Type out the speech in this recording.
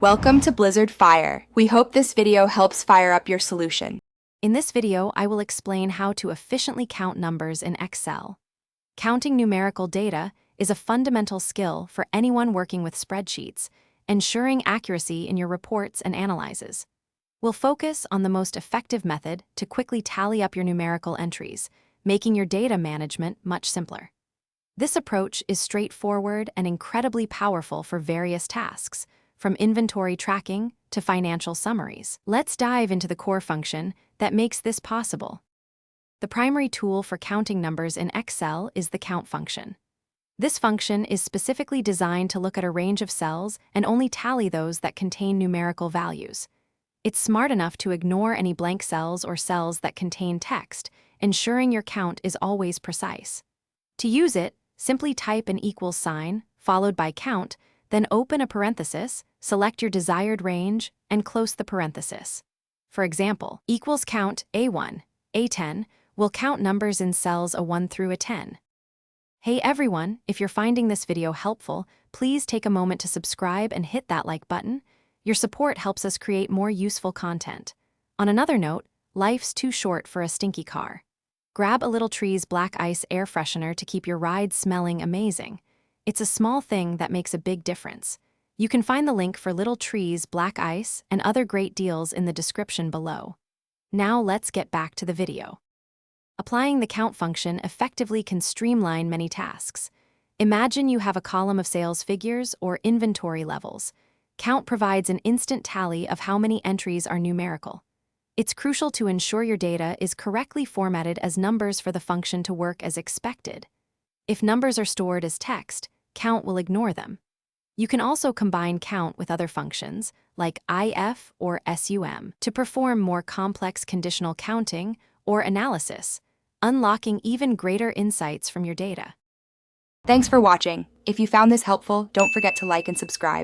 Welcome to Blizzard Fire. We hope this video helps fire up your solution. In this video, I will explain how to efficiently count numbers in Excel. Counting numerical data is a fundamental skill for anyone working with spreadsheets, ensuring accuracy in your reports and analyses. We'll focus on the most effective method to quickly tally up your numerical entries, making your data management much simpler. This approach is straightforward and incredibly powerful for various tasks, from inventory tracking to financial summaries. Let's dive into the core function that makes this possible. The primary tool for counting numbers in Excel is the count function. This function is specifically designed to look at a range of cells and only tally those that contain numerical values. It's smart enough to ignore any blank cells or cells that contain text, ensuring your count is always precise. To use it, simply type an equals sign, followed by count, then open a parenthesis, select your desired range, and close the parenthesis. For example, equals count A1, A10 will count numbers in cells A1 through A10. Hey everyone, if you're finding this video helpful, please take a moment to subscribe and hit that like button. Your support helps us create more useful content. On another note, life's too short for a stinky car. Grab a Little Tree's Black Ice air freshener to keep your ride smelling amazing. It's a small thing that makes a big difference. You can find the link for Little Tree's Black Ice and other great deals in the description below. Now let's get back to the video. Applying the count function effectively can streamline many tasks. Imagine you have a column of sales figures or inventory levels. Count provides an instant tally of how many entries are numerical. It's crucial to ensure your data is correctly formatted as numbers for the function to work as expected. If numbers are stored as text, count will ignore them. You can also combine count with other functions, like if or sum, to perform more complex conditional counting or analysis, unlocking even greater insights from your data. Thanks for watching. If you found this helpful, don't forget to like and subscribe.